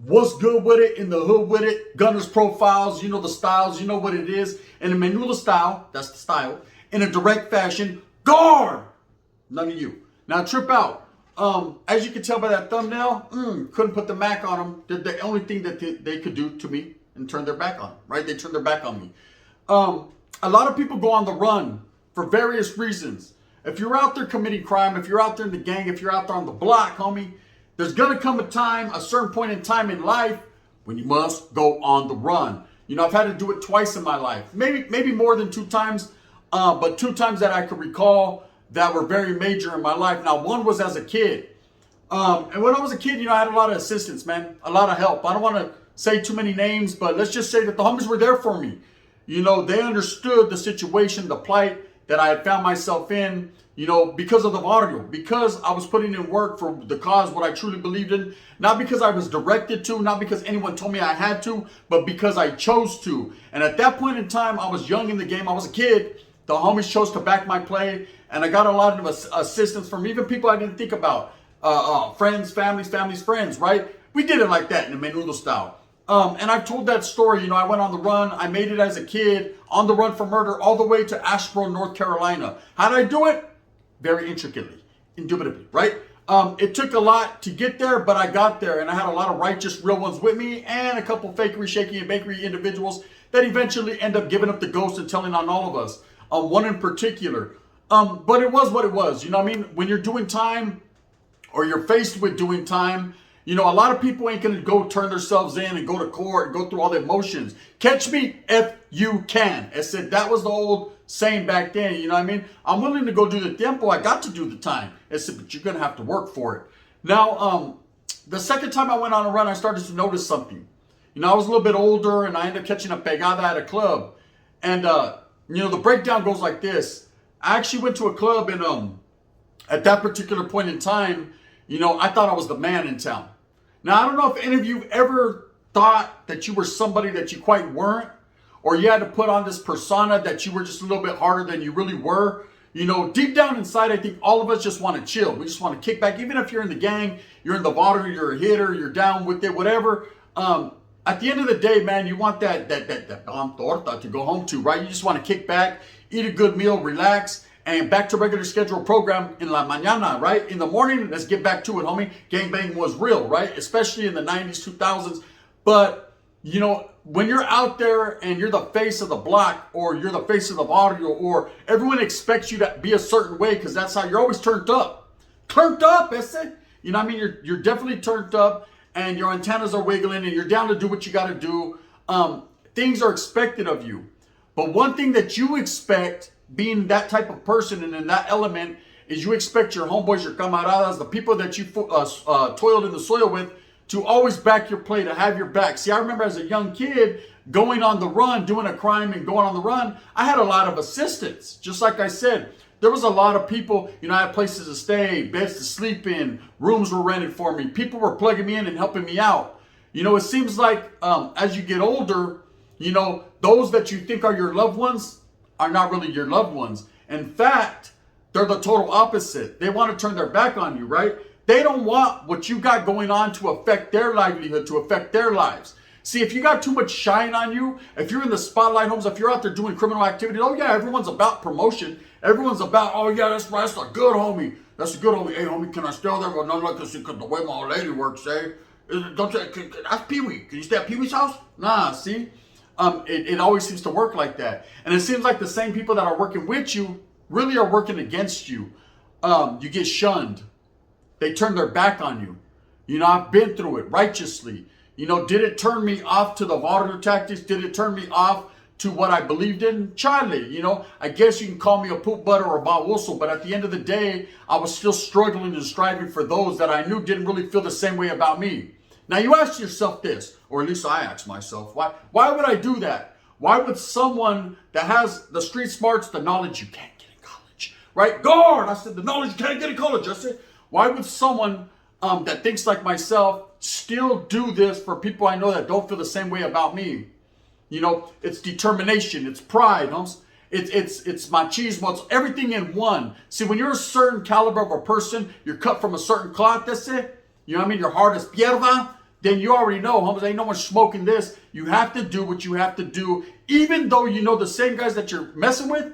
what's good with it, in the hood with it, gunners profiles, you know the styles, you know what it is. In a Menudo style, that's the style, in a direct fashion, guard! None of you. Now trip out. As you can tell by that thumbnail, couldn't put the Mac on them. They're the only thing that they could do to me and turn their back on, right? They turned their back on me. A lot of people go on the run for various reasons. If you're out there committing crime, if you're out there in the gang, if you're out there on the block, homie, there's going to come a time, a certain point in time in life when you must go on the run. You know, I've had to do it twice in my life. Maybe more than 2 times, but 2 times that I could recall that were very major in my life. Now, one was as a kid. And when I was a kid, you know, I had a lot of assistance, man. A lot of help. I don't want to say too many names, but let's just say that the homies were there for me. You know, they understood the situation, the plight that I had found myself in, you know, because of the barrio, because I was putting in work for the cause, what I truly believed in, not because I was directed to, not because anyone told me I had to, but because I chose to. And at that point in time, I was young in the game. I was a kid. The homies chose to back my play, and I got a lot of assistance from even people I didn't think about. Friends, families, friends, right? We did it like that in the Menudo style. And I've told that story. You know, I went on the run. I made it as a kid, on the run for murder, all the way to Asheboro, North Carolina. How did I do it? Very intricately, indubitably, right? It took a lot to get there, but I got there, and I had a lot of righteous, real ones with me, and a couple fakery, shaky, and bakery individuals that eventually end up giving up the ghost and telling on all of us. One in particular. But it was what it was. You know what I mean? When you're doing time, or you're faced with doing time, you know, a lot of people ain't going to go turn themselves in and go to court and go through all the emotions. Catch me if you can. I said that was the old saying back then. You know what I mean? I'm willing to go do the tiempo. I got to do the time. I said, but you're going to have to work for it. Now, the second time I went on a run, I started to notice something. You know, I was a little bit older, and I ended up catching a pegada at a club. And, you know, the breakdown goes like this. I actually went to a club, and at that particular point in time, you know, I thought I was the man in town. Now, I don't know if any of you ever thought that you were somebody that you quite weren't, or you had to put on this persona that you were just a little bit harder than you really were. You know, deep down inside, I think all of us just want to chill. We just want to kick back. Even if you're in the gang, you're in the water, you're a hitter, you're down with it, whatever. At the end of the day, man, you want that pan torta to go home to, right? You just want to kick back, eat a good meal, relax, and back to regular scheduled program in la mañana, right? In the morning, let's get back to it, homie. Gangbang was real, right? Especially in the 90s, 2000s. But, you know, when you're out there and you're the face of the block, or you're the face of the barrio, or everyone expects you to be a certain way because that's how you're always turned up. Turned up, ese. You know what I mean? You're definitely turned up, and your antennas are wiggling, and you're down to do what you got to do. Things are expected of you. But one thing that you expect, being that type of person and in that element, is you expect your homeboys, your camaradas, the people that you toiled in the soil with, to always back your play, to have your back. See, I remember as a young kid going on the run, doing a crime and going on the run, I had a lot of assistance. Just like I said, there was a lot of people, you know, I had places to stay, beds to sleep in, rooms were rented for me. People were plugging me in and helping me out. You know, it seems like as you get older, you know, those that you think are your loved ones are not really your loved ones. In fact, they're the total opposite. They want to turn their back on you, right? They don't want what you got going on to affect their livelihood, to affect their lives. See, if you got too much shine on you, if you're in the spotlight homes, if you're out there doing criminal activity, oh yeah, everyone's about promotion. Everyone's about, oh yeah, that's right, that's a good homie. That's a good homie. Hey homie, can I stay there? Well, no, because the way my old lady works, eh? Don't you, that's Pee-wee. Can you stay at Pee-wee's house? Nah, see? It always seems to work like that. And it seems like the same people that are working with you really are working against you. You get shunned. They turn their back on you. You know, I've been through it righteously. You know, did it turn me off to the water tactics? Did it turn me off to what I believed in? Charlie, you know, I guess you can call me a poop butter or a babuso, but at the end of the day, I was still struggling and striving for those that I knew didn't really feel the same way about me. Now you ask yourself this, or at least I ask myself, why would I do that? Why would someone that has the street smarts, the knowledge you can't get in college, right? Guard, I said the knowledge you can't get in college. I said, why would someone that thinks like myself still do this for people I know that don't feel the same way about me? You know, it's determination, it's pride, it's machismo, it's everything in one. See, when you're a certain caliber of a person, you're cut from a certain cloth, that's it. You know what I mean? Your heart is pierda. then you already know, homies, ain't no one smoking this. You have to do what you have to do, even though you know the same guys that you're messing with,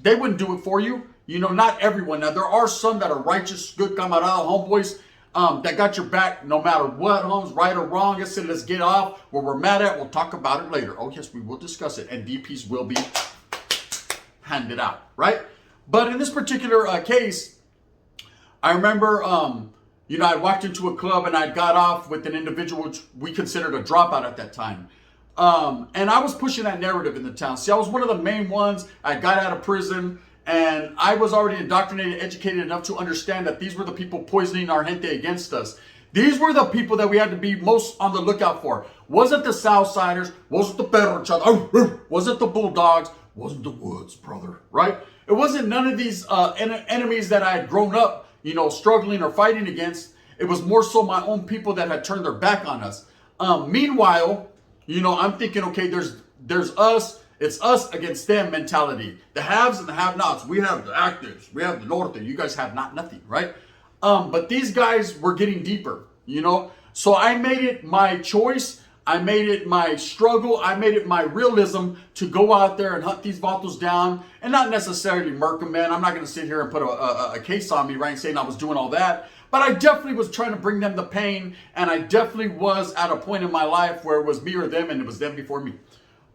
they wouldn't do it for you. You know, not everyone. Now, there are some that are righteous, good camarada homeboys that got your back no matter what, homes, right or wrong. I said, let's get off. What we're mad at, we'll talk about it later. Oh, yes, we will discuss it. And DPs will be handed out, right? But in this particular case, I remember, you know, I walked into a club and I got off with an individual which we considered a dropout at that time. And I was pushing that narrative in the town. See, I was one of the main ones. I got out of prison. And I was already indoctrinated, educated enough to understand that these were the people poisoning our gente against us. These were the people that we had to be most on the lookout for. Wasn't the Southsiders, wasn't the Perro, wasn't the Bulldogs, wasn't the Woods, brother, right? It wasn't none of these enemies that I had grown up, you know, struggling or fighting against. It was more so my own people that had turned their back on us. Meanwhile, you know, I'm thinking, okay, there's us. It's us against them mentality. The haves and the have-nots. We have the actives. We have the norte. You guys have nothing, right? But these guys were getting deeper, you know? So I made it my choice. I made it my struggle. I made it my realism to go out there and hunt these vatos down and not necessarily murk them, man. I'm not going to sit here and put a case on me, right, saying I was doing all that. But I definitely was trying to bring them the pain, and I definitely was at a point in my life where it was me or them, and it was them before me.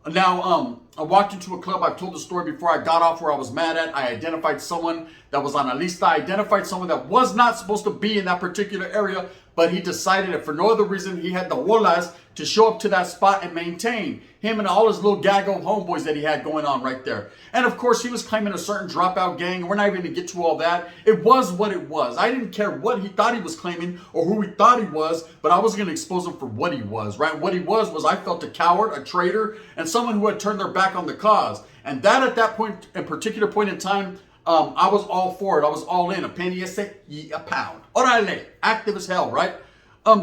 Now, I walked into a club. I've told the story before. I got off where I was mad at. I identified someone that was on a lista. I identified someone that was not supposed to be in that particular area, but he decided that for no other reason, he had the bolas to show up to that spot and maintain him and all his little gag of homeboys that he had going on right there. And of course, he was claiming a certain dropout gang. We're not even going to get to all that. It was what it was. I didn't care what he thought he was claiming or who he thought he was, but I was going to expose him for what he was, right? What he was I felt a coward, a traitor, and someone who had turned their back on the cause. And that at that point, a particular point in time, I was all for it. I was all in. A penny a pound. Orale. Active as hell, right?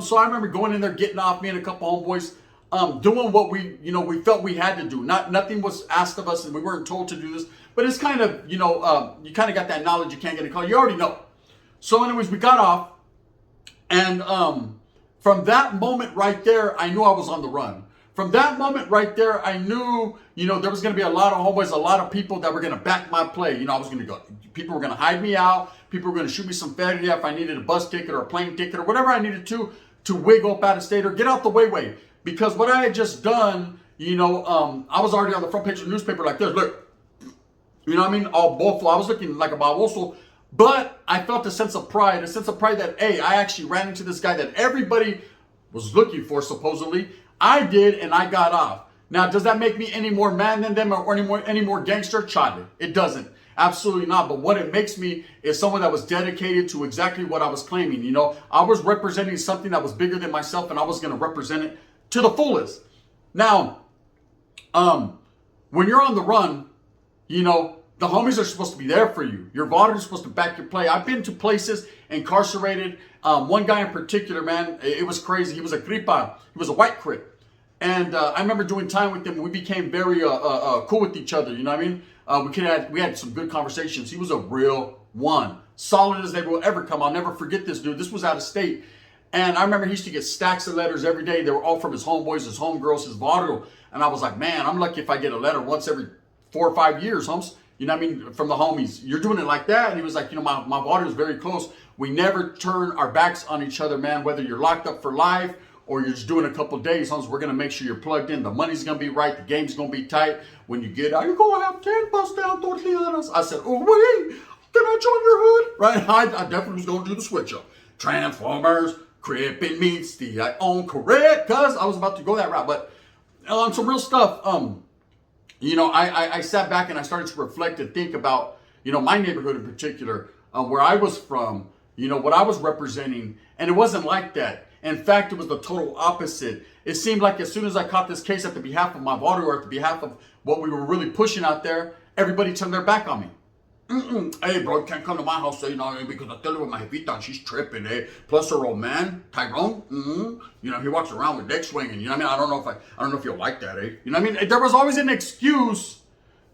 So I remember going in there, getting off, me and a couple homeboys, doing what we felt we had to do. Nothing was asked of us, and we weren't told to do this. But it's kind of, you kind of got that knowledge. You can't get a call. You already know. So anyways, we got off. And from that moment right there, I knew I was on the run. From that moment right there, I knew, there was going to be a lot of homeboys, a lot of people that were going to back my play. I was going to go. People were going to hide me out. People were going to shoot me some feria if I needed a bus ticket or a plane ticket or whatever I needed to wig up out of state or get out the way. Because what I had just done, I was already on the front page of the newspaper like this. Look, all bofo. I was looking like a baboso. But I felt a sense of pride that, hey, I actually ran into this guy that everybody was looking for, supposedly. I did, and I got off. Now, does that make me any more man than them or any more gangster? Chale. It doesn't. Absolutely not. But what it makes me is someone that was dedicated to exactly what I was claiming. I was representing something that was bigger than myself, and I was going to represent it to the fullest. Now, when you're on the run, the homies are supposed to be there for you. Your vato is supposed to back your play. I've been to places incarcerated. One guy in particular, man, it was crazy. He was a gripa. He was a white crip. And I remember doing time with him. We became very cool with each other. You know what I mean? We had some good conversations. He was a real one. Solid as they will ever come. I'll never forget this dude. This was out of state. And I remember he used to get stacks of letters every day. They were all from his homeboys, his homegirls, his vato. And I was like, man, I'm lucky if I get a letter once every 4 or 5 years, homes. You know what I mean? From the homies. You're doing it like that? And he was like, my vato is very close. We never turn our backs on each other, man. Whether you're locked up for life or you're just doing a couple days, homes, we're going to make sure you're plugged in. The money's going to be right. The game's going to be tight. When you get out, you're going to have 10 bust down tortillas. I said, oh, wait, can I join your hood? Right? I definitely was going to do the switch up. Transformers, Crippin' meets the I own correct, because I was about to go that route. But on some real stuff, I sat back and I started to reflect and think about, my neighborhood in particular, where I was from, what I was representing. And it wasn't like that. In fact, it was the total opposite. It seemed like as soon as I caught this case at the behalf of my vato or at the behalf of what we were really pushing out there, everybody turned their back on me. Hey, bro, you can't come to my house, because I tell you with my jefita and she's tripping, Plus her old man, Tyrone, he walks around with dick swinging, I don't know if you'll like that, There was always an excuse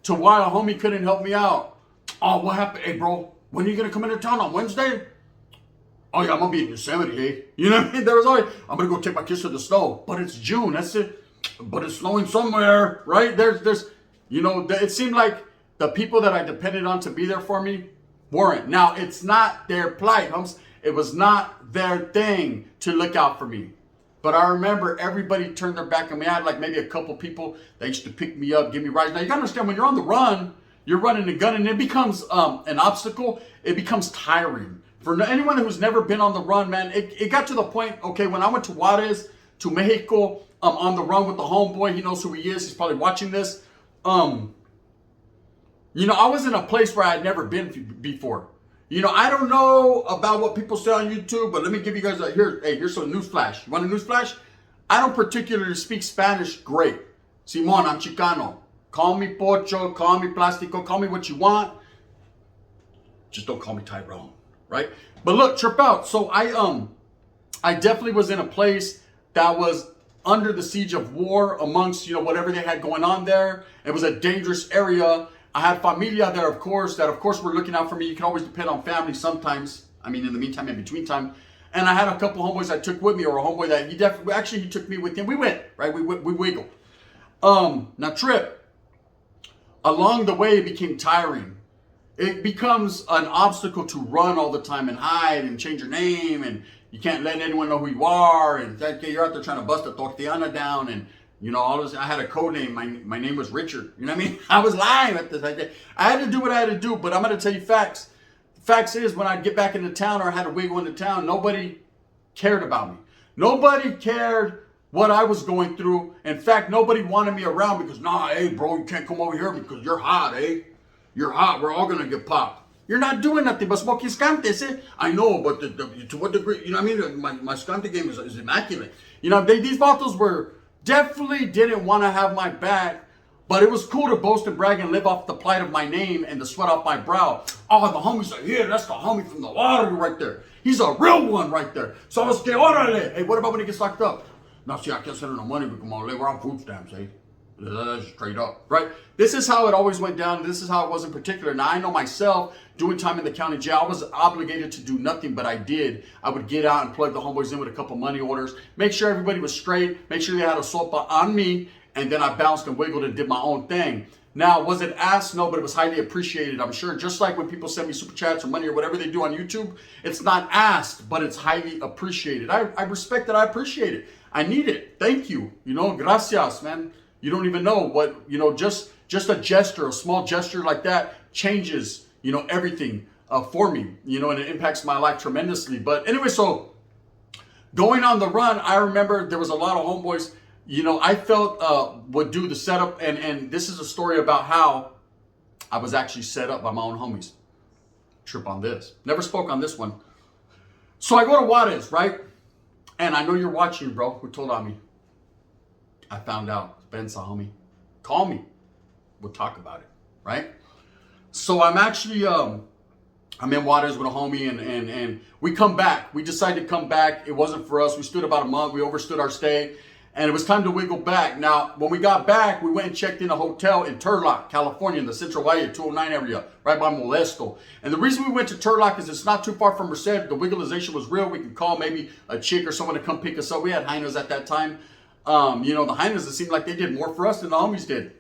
to why a homie couldn't help me out. Oh, what happened? Hey, bro, when are you going to come into town, on Wednesday? Oh yeah, I'm gonna be in Yosemite, eh? You know what I mean? There was always, I'm gonna go take my kids to the snow. But it's June, that's it. But it's snowing somewhere, right? There's, it seemed like the people that I depended on to be there for me weren't. Now, it's not their plight, homes. It was not their thing to look out for me. But I remember everybody turned their back on me. I had like maybe a couple people that used to pick me up, give me rides. Now, you gotta understand, when you're on the run, you're running a gun and it becomes an obstacle. It becomes tiring. For anyone who's never been on the run, man, it got to the point, okay, when I went to Juarez, to Mexico, on the run with the homeboy, he knows who he is. He's probably watching this. I was in a place where I had never been before. I don't know about what people say on YouTube, but let me give you guys here's some news flash. You want a news flash? I don't particularly speak Spanish great. Simon, I'm Chicano. Call me Pocho, call me Plastico, call me what you want. Just don't call me Tyrone, right? But look, trip out. So I definitely was in a place that was under the siege of war amongst, whatever they had going on there. It was a dangerous area. I had familia there, of course, were looking out for me. You can always depend on family sometimes. I mean, in the meantime, in between time. And I had a couple homeboys I took with me, or a homeboy that he took me with him. We went, right? We wiggled. Now, trip, along the way, it became tiring. It becomes an obstacle to run all the time and hide and change your name, and you can't let anyone know who you are, and you're out there trying to bust a tortillana down, and all this. I had a code name. My name was Richard. You know what I mean? I was lying at this. I had to do what I had to do, but I'm going to tell you facts. Facts is, when I'd get back into town or I had to wiggle into town, nobody cared about me. Nobody cared what I was going through. In fact, nobody wanted me around because, hey, bro, you can't come over here because you're hot, eh? You're hot. We're all going to get popped. You're not doing nothing but smoking scantes, eh? I know, but to what degree? You know what I mean? My scante game is immaculate. These vatos definitely didn't want to have my back, but it was cool to boast and brag and live off the plight of my name and the sweat off my brow. Oh, the homie's like, yeah, that's the homie from the water right there. He's a real one right there. So I was like, orale. Hey, what about when he gets locked up? No, see, I can't send him no money because we're on food stamps, eh? That's straight up, right? This is how it always went down. This is how it was in particular. Now, I know myself, doing time in the county jail, I was obligated to do nothing, but I did. I would get out and plug the homeboys in with a couple money orders, make sure everybody was straight, make sure they had a sopa on me, and then I bounced and wiggled and did my own thing. Now, was it asked? No, but it was highly appreciated, I'm sure. Just like when people send me super chats or money or whatever they do on YouTube, it's not asked, but it's highly appreciated. I respect it. I appreciate it. I need it. Thank you. Gracias, man. You don't even know what, just a gesture, a small gesture like that changes, everything for me, and it impacts my life tremendously. But anyway, so going on the run, I remember there was a lot of homeboys, I felt would do the setup. And this is a story about how I was actually set up by my own homies. Trip on this. Never spoke on this one. So I go to Juarez, right? And I know you're watching, bro. Who told on me? I found out. Benza, homie. Call me. We'll talk about it, right? So I'm actually, I'm in Juarez with a homie, and we come back. We decided to come back. It wasn't for us. We stood about a month. We overstood our stay, and it was time to wiggle back. Now, when we got back, we went and checked in a hotel in Turlock, California, in the Central Valley 209 area, right by Modesto. And the reason we went to Turlock is it's not too far from Merced. The wigglization was real. We could call maybe a chick or someone to come pick us up. We had hyenas at that time. The hyenas, it seemed like they did more for us than the homies did.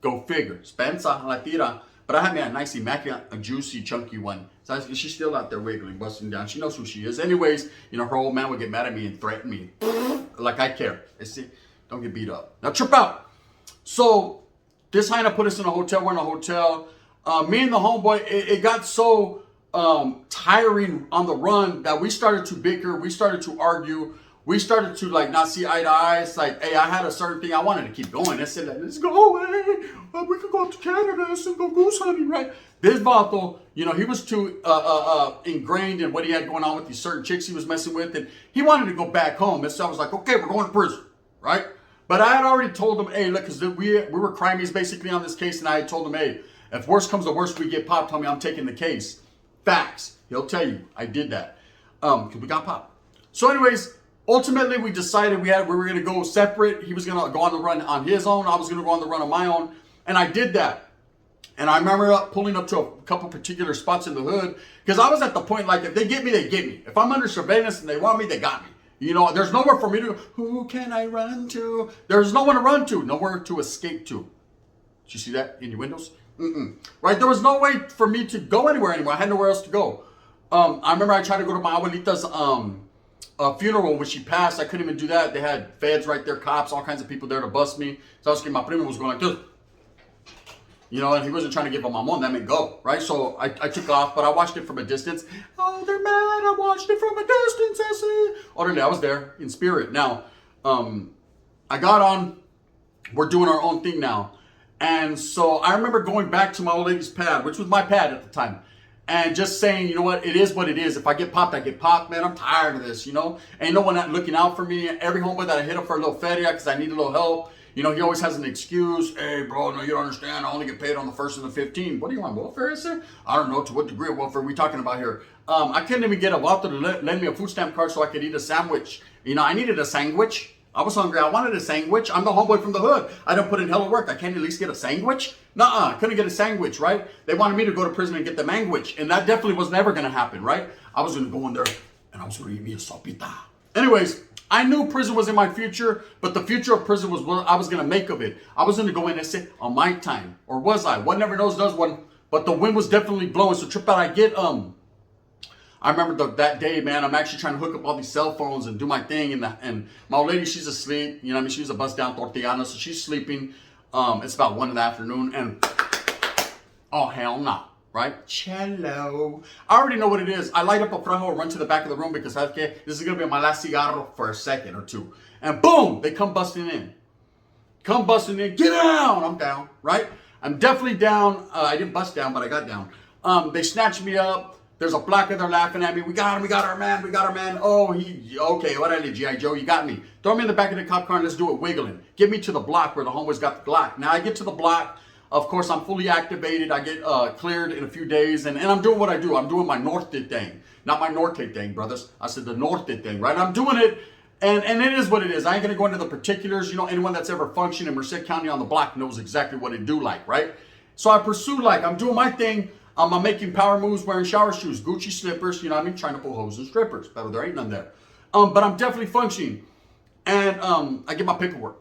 Go figure. Spensa, la tira. But I had me a nice, immaculate, a juicy, chunky one. So she's still out there wiggling, busting down. She knows who she is. Anyways, her old man would get mad at me and threaten me. Like I care. Don't get beat up. Now trip out. So this hyena put us in a hotel. We're in a hotel. Me and the homeboy, it got so tiring on the run that we started to bicker. We started to argue. We started to not see eye to eye. It's like, hey, I had a certain thing I wanted to keep going. I said, let's go away. We could go to Canada and go goose hunting, right? This vato, he was too ingrained in what he had going on with these certain chicks he was messing with, and he wanted to go back home. And so I was like, okay, we're going to prison, right? But I had already told him, hey, look, because we were crimies basically on this case, and I had told him, hey, if worse comes to worse, we get popped, homie, I'm taking the case. Facts. He'll tell you, I did that. Because we got popped. So anyways, ultimately, we decided we were going to go separate. He was going to go on the run on his own. I was going to go on the run on my own. And I did that. And I remember pulling up to a couple particular spots in the hood because I was at the point like if they get me, they get me. If I'm under surveillance and they want me, they got me. You know, there's nowhere for me to go. Who can I run to? There's no one to run to, nowhere to escape to. Did you see that in your windows? Right? There was no way for me to go anywhere anymore. I had nowhere else to go. I remember I tried to go to my abuelita's funeral when she passed. I couldn't even do that. They had feds right there, cops, all kinds of people there to bust me. So I was thinking my primo was going like this. You know, and he wasn't trying to give a mamon. That meant go, right? So I took off, but I watched it from a distance. Oh, they're mad. I watched it from a distance, I see. Orderly, I was there in spirit. Now, I got on. We're doing our own thing now. And so I remember going back to my old lady's pad, which was my pad at the time, and just saying, you know what, it is what it is. If I get popped, I get popped, man. I'm tired of this, you know. Ain't no one looking out for me. Every homeboy that I hit up for a little feria because I need a little help, you know, he always has an excuse. Hey, bro, no, you don't understand. I only get paid on the 1st and the 15th. What do you want, welfare, sir? I don't know to what degree of welfare we talking about here. I couldn't even get a vato to lend me a food stamp card so I could eat a sandwich. You know, I needed a sandwich. I was hungry. I wanted a sandwich. I'm the homeboy from the hood. I done put in hella work. I can't at least get a sandwich? Nuh-uh. Couldn't get a sandwich, right? They wanted me to go to prison and get the mangwich. And that definitely was never going to happen, right? I was going to go in there and I was going to eat me a sopita. Anyways, I knew prison was in my future, but the future of prison was what I was going to make of it. I was going to go in and say, on my time. Or was I? One never knows, does one. But the wind was definitely blowing. So trip out, I remember that day, man, I'm actually trying to hook up all these cell phones and do my thing. And my old lady, she's asleep. You know what I mean? She's a bust down tortillana, so she's sleeping. It's about 1 in the afternoon. And, oh, hell no, right? Cello. I already know what it is. I light up a frajo and run to the back of the room because, okay, this is going to be my last cigarro for a second or two. And boom, they come busting in. Get down. I'm down, right? I'm definitely down. I didn't bust down, but I got down. They snatched me up. There's a placa, they're laughing at me. We got him, we got our man. Oh, okay, whatever, G.I. Joe, you got me. Throw me in the back of the cop car and let's do it wiggling. Get me to the block where the homeboys got the Glock. Now I get to the block. Of course, I'm fully activated. I get cleared in a few days, and I'm doing what I do. I'm doing my norte thing. Not my norte thing, brothers. I said the norte thing, right? I'm doing it, and it is what it is. I ain't going to go into the particulars. You know, anyone that's ever functioned in Merced County on the block knows exactly what it do like, right? So I pursue like, I'm doing my thing. I'm making power moves wearing shower shoes, Gucci slippers, you know what I mean? Trying to pull hoes and strippers. But there ain't none there. But I'm definitely functioning. And I get my paperwork.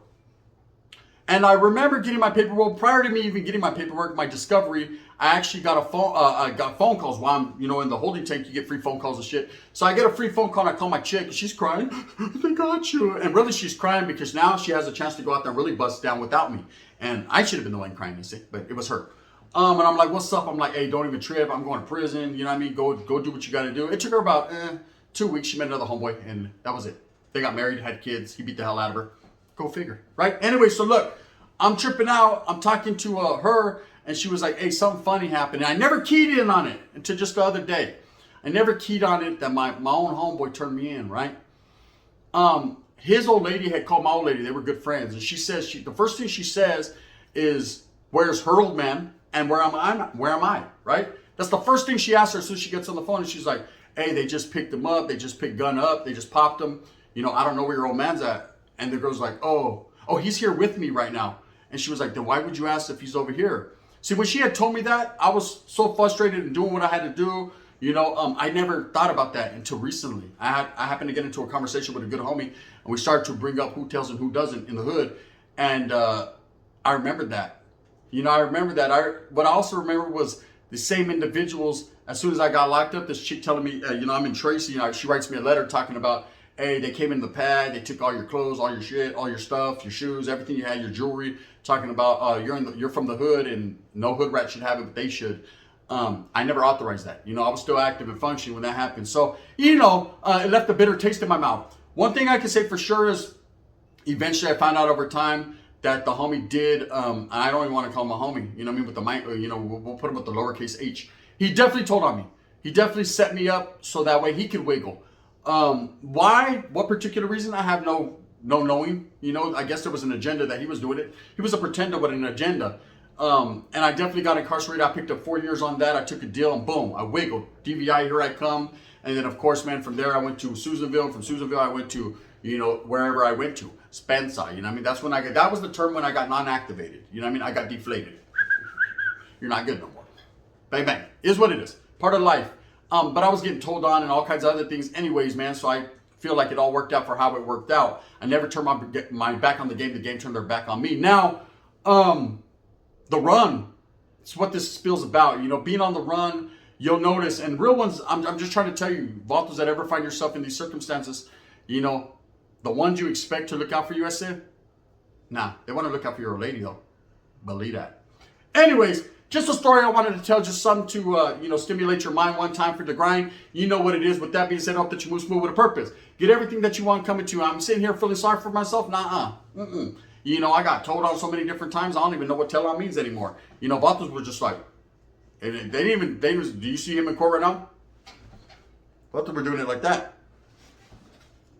And I remember getting my paperwork. Prior to me even getting my paperwork, my discovery, I actually got I got phone calls while I'm, you know, in the holding tank. You get free phone calls and shit. So I get a free phone call and I call my chick and she's crying. They got you. And really she's crying because now she has a chance to go out there and really bust down without me. And I should have been the one crying, you see, but it was her. And I'm like, what's up? I'm like, hey, don't even trip. I'm going to prison. You know what I mean? Go do what you got to do. It took her about 2 weeks. She met another homeboy, and that was it. They got married, had kids. He beat the hell out of her. Go figure, right? Anyway, so look, I'm tripping out. I'm talking to her, and she was like, hey, something funny happened. And I never keyed in on it until just the other day. I never keyed on it that my own homeboy turned me in, right? His old lady had called my old lady. They were good friends. And she says, the first thing she says is, where's her old man? And where am I, right? That's the first thing she asks her as soon as she gets on the phone. And she's like, hey, they just picked him up. They just picked Gun up. They just popped him. You know, I don't know where your old man's at. And the girl's like, oh, he's here with me right now. And she was like, then why would you ask if he's over here? See, when she had told me that, I was so frustrated and doing what I had to do. You know, I never thought about that until recently. I happened to get into a conversation with a good homie. And we started to bring up who tells and who doesn't in the hood. And I remembered that. You know, I remember that. What I also remember was the same individuals. As soon as I got locked up, this chick telling me, you know, I'm in Tracy. You know, she writes me a letter talking about, hey, they came in the pad. They took all your clothes, all your shit, all your stuff, your shoes, everything you had, your jewelry. Talking about you're from the hood and no hood rat should have it, but they should. I never authorized that. You know, I was still active and functioning when that happened. So, you know, it left a bitter taste in my mouth. One thing I can say for sure is eventually I found out over time that the homie did, I don't even want to call him a homie, you know what I mean, with the mic, you know, we'll put him with the lowercase h. He definitely told on me. He definitely set me up so that way he could wiggle. Why? What particular reason? I have no knowing. You know, I guess there was an agenda that he was doing it. He was a pretender with an agenda. And I definitely got incarcerated. I picked up 4 years on that. I took a deal and boom, I wiggled. DVI, here I come. And then, of course, man, from there I went to Susanville. And from Susanville, I went to, you know, wherever I went to. Spencer, you know what I mean? That's when that was the term when I got non-activated. You know what I mean? I got deflated. you're not good no more. Bang, bang. Is what it is. Part of life. But I was getting told on and all kinds of other things anyways, man. So I feel like it all worked out for how it worked out. I never turned my back on the game. The game turned their back on me. Now, the run. It's what this spill's about. You know, being on the run, you'll notice. And real ones, I'm just trying to tell you, vatos that ever find yourself in these circumstances, you know, the ones you expect to look out for you, I said, nah, they want to look out for your lady, though. Believe that. Anyways, just a story I wanted to tell, just something to, you know, stimulate your mind one time for the grind. You know what it is. With that being said, I hope that you move smooth with a purpose. Get everything that you want coming to you. I'm sitting here feeling sorry for myself. Nah. You know, I got told on so many different times, I don't even know what tell on means anymore. You know, vatos were just like, they didn't even, do you see him in court right now? Vatos were doing it like that.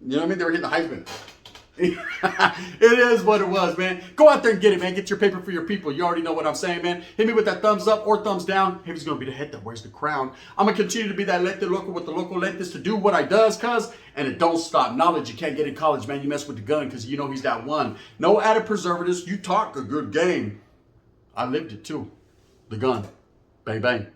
You know what I mean? They were hitting the Heisman. It is what it was, man. Go out there and get it, man. Get your paper for your people. You already know what I'm saying, man. Hit me with that thumbs up or thumbs down. He's going to be the head that wears the crown. I'm going to continue to be that lente loco with the local lentes to do what I does, cuz. And it don't stop. Knowledge you can't get in college, man. You mess with the gun because you know he's that one. No added preservatives. You talk a good game. I lived it too. The gun. Bang, bang.